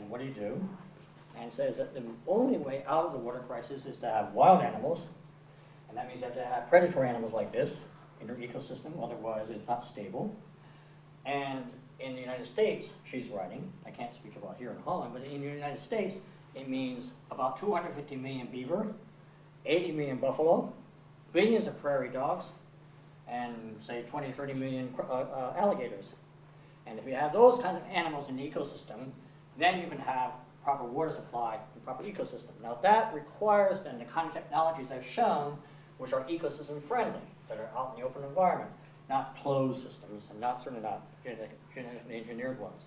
And what do? And says that the only way out of the water crisis is to have wild animals, and that means you have to have predatory animals like this in your ecosystem, otherwise it's not stable. And in the United States, she's writing, I can't speak about here in Holland, but in the United States, it means about 250 million beaver, 80 million buffalo, billions of prairie dogs, and say 20, 30 million alligators. And if you have those kind of animals in the ecosystem, then you can have proper water supply and proper ecosystem. Now that requires then the kind of technologies I've shown, which are ecosystem friendly, that are out in the open environment, not closed systems, and certainly not genetically engineered ones.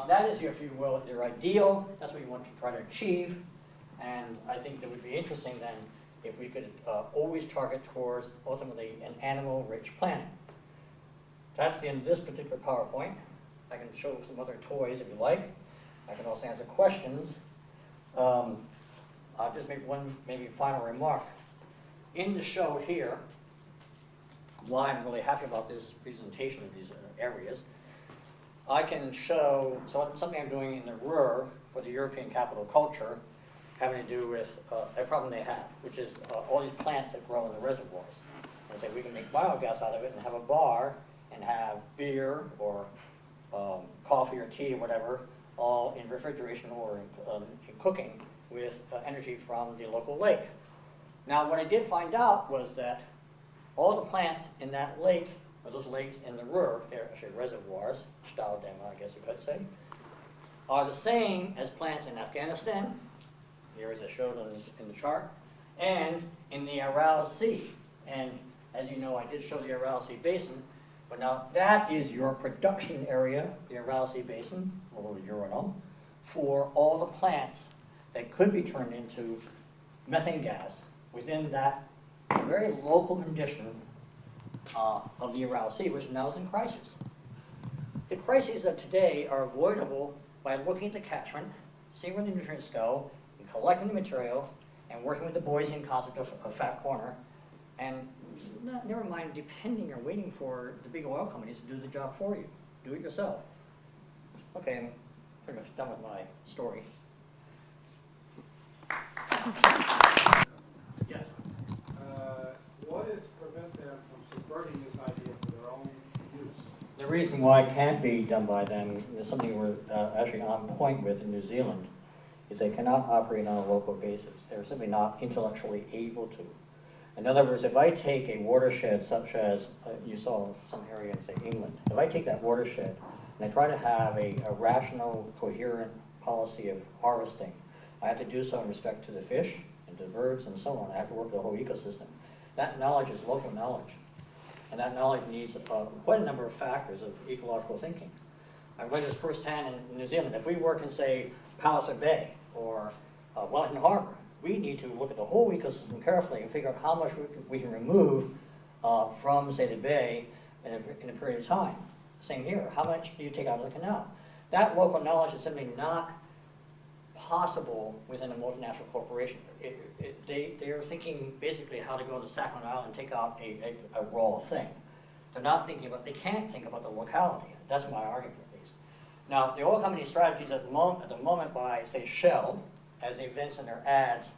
That is, if you will, your ideal. That's what you want to try to achieve. And I think that would be interesting then if we could always target towards ultimately an animal-rich planet. That's the end of this particular PowerPoint. I can show some other toys if you like. I can also answer questions. I'll just make one maybe final remark. In the show here, why I'm really happy about this presentation of these areas, I can show something I'm doing in the Ruhr for the European Capital Culture, having to do with a problem they have, which is all these plants that grow in the reservoirs. And say we can make biogas out of it and have a bar and have beer or coffee or tea or whatever, all in refrigeration or in cooking with energy from the local lake. Now what I did find out was that all the plants in that lake, or those lakes in the Ruhr, they're actually reservoirs, Staudämme I guess you could say, are the same as plants in Afghanistan, here as I showed in the chart, and in the Aral Sea. And as you know, I did show the Aral Sea Basin, but now that is your production area, the Aral Sea Basin, or Urinal, for all the plants that could be turned into methane gas within that very local condition of the Aral Sea, which now is in crisis. The crises of today are avoidable by looking at the catchment, seeing where the nutrients go, and collecting the material, and working with the Bayesian concept of fat corner, and never mind depending or waiting for the big oil companies to do the job for you. Do it yourself. Okay, I'm pretty much done with my story. Yes? What is to prevent them from subverting this idea for their own use? The reason why it can't be done by them is something we're actually on point with in New Zealand, is they cannot operate on a local basis. They're simply not intellectually able to. In other words, if I take a watershed such as you saw some area in, say, England, if I take that watershed and I try to have a rational, coherent policy of harvesting, I have to do so in respect to the fish and to birds and so on. I have to work the whole ecosystem. That knowledge is local knowledge. And that knowledge needs quite a number of factors of ecological thinking. I read this firsthand in New Zealand. If we work in, say, Palliser Bay or Wellington Harbour, we need to look at the whole ecosystem carefully and figure out how much we can remove from, say, the bay in a period of time. Same here. How much do you take out of the canal? That local knowledge is simply not possible within a multinational corporation. They are thinking basically how to go to Sakhalin Island and take out a raw thing. They're not thinking about, they can't think about the locality. That's my argument at least. Now, the oil company strategies at the moment by, say, Shell, as they evince in their ads,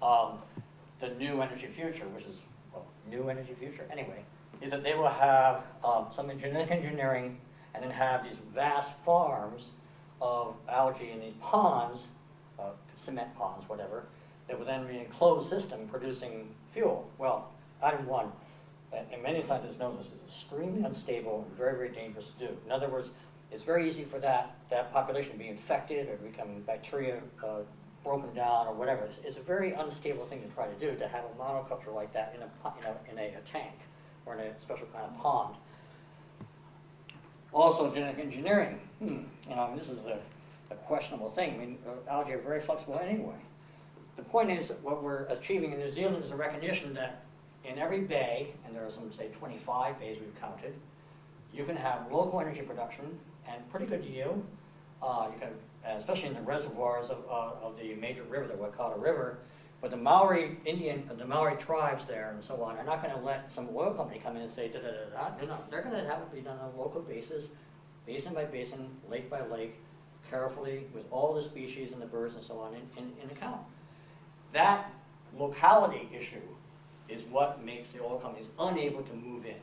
the new energy future, which is, well, new energy future anyway, is that they will have some genetic engineering and then have these vast farms of algae in these ponds, cement ponds, whatever, that will then be an enclosed system producing fuel. Well, item one, and many scientists know this, is extremely unstable and very, very dangerous to do. In other words, it's very easy for that population to be infected or become bacteria broken down or whatever. It's a very unstable thing to try to do, to have a monoculture like that in a tank or in a special kind of pond. Also, genetic engineering. This is a questionable thing. I mean, algae are very flexible anyway. The point is that what we're achieving in New Zealand is a recognition that in every bay, and there are some, say, 25 bays we've counted, you can have local energy production and pretty good yield. You can, especially in the reservoirs of the major river, the Waikato River. But the Maori Maori tribes there and so on are not going to let some oil company come in and say da-da-da-da. No, they're going to have it be done on a local basis, basin by basin, lake by lake, carefully with all the species and the birds and so on in account. That locality issue is what makes the oil companies unable to move in.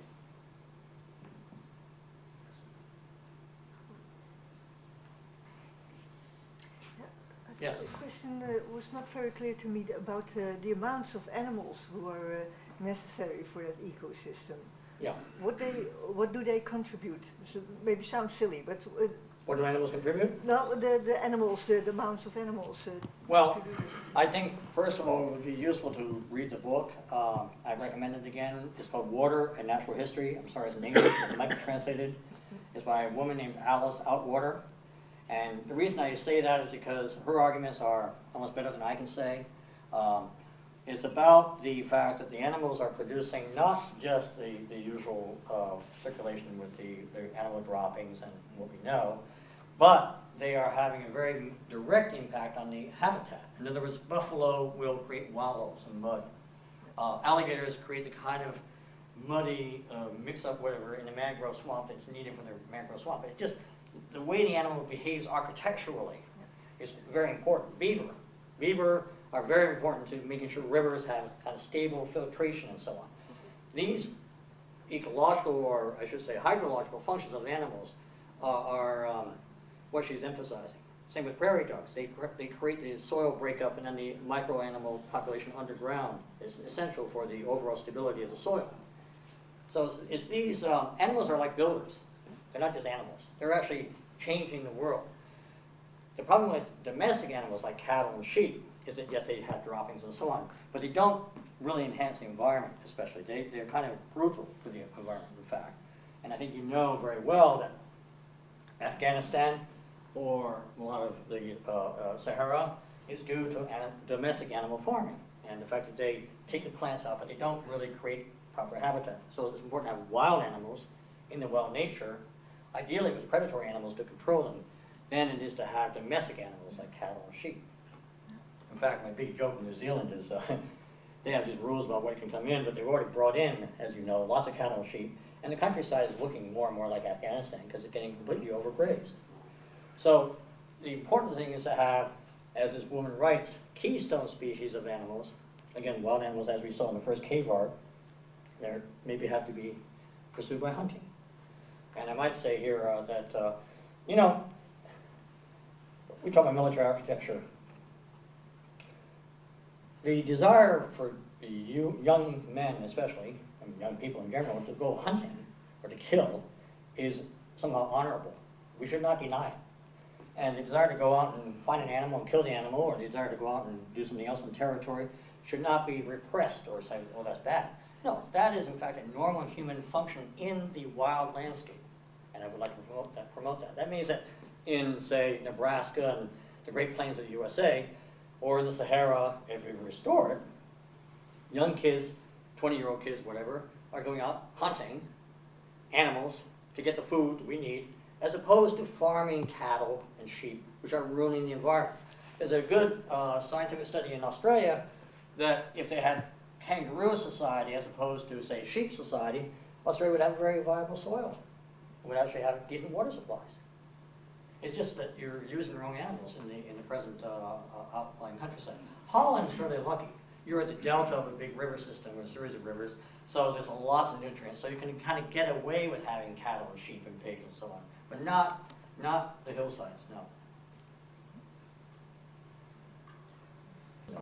Yes? The question was not very clear to me about the amounts of animals who are necessary for that ecosystem. Yeah. What do they contribute? So maybe sounds silly, but What do animals contribute? no, the animals, the amounts of animals. Well, I think first of all it would be useful to read the book. I recommend it again. It's called Water and Natural History. I'm sorry, it's in English, but it might be translated. It's by a woman named Alice Outwater. And the reason I say that is because her arguments are almost better than I can say. It's about the fact that the animals are producing not just the usual circulation with the animal droppings and what we know, but they are having a very direct impact on the habitat. In other words, buffalo will create wallows and mud. Alligators create the kind of muddy mix-up, whatever, in the mangrove swamp that's needed for the mangrove swamp. It's just the way the animal behaves architecturally is very important. Beaver are very important to making sure rivers have kind of stable filtration and so on. These ecological, or I should say hydrological functions of animals are what she's emphasizing. Same with prairie dogs. They create the soil breakup, and then the microanimal population underground is essential for the overall stability of the soil. So it's these animals are like builders. They're not just animals. They're actually changing the world. The problem with domestic animals like cattle and sheep is that, yes, they have droppings and so on, but they don't really enhance the environment, especially. They're kind of brutal to the environment, in fact. And I think you know very well that Afghanistan, or a lot of the Sahara, is due to domestic animal farming, and the fact that they take the plants out, but they don't really create proper habitat. So it's important to have wild animals in the wild nature, ideally with predatory animals to control them, than it is to have domestic animals like cattle and sheep. In fact, my big joke in New Zealand is they have these rules about what can come in, but they've already brought in, as you know, lots of cattle and sheep, and the countryside is looking more and more like Afghanistan because it's getting completely overgrazed. So the important thing is to have, as this woman writes, keystone species of animals. Again, wild animals, as we saw in the first cave art, they maybe have to be pursued by hunting. And I might say here that, you know, we talk about military architecture. The desire for young men especially, and young people in general, to go hunting or to kill is somehow honorable. We should not deny it. And the desire to go out and find an animal and kill the animal, or the desire to go out and do something else in territory, should not be repressed or say, oh, that's bad. No, that is in fact a normal human function in the wild landscape. And I would like to promote that. That means that in, say, Nebraska and the Great Plains of the USA, or in the Sahara, if we restore it, young kids, 20-year-old kids, whatever, are going out hunting animals to get the food that we need, as opposed to farming cattle and sheep, which are ruining the environment. There's a good scientific study in Australia that if they had kangaroo society as opposed to, say, sheep society, Australia would have very viable soil. It would actually have decent water supplies. It's just that you're using the wrong animals in the present outlying countryside. Holland's really lucky. You're at the delta of a big river system, or a series of rivers, so there's lots of nutrients. So you can kind of get away with having cattle and sheep and pigs and so on, but not the hillsides, no.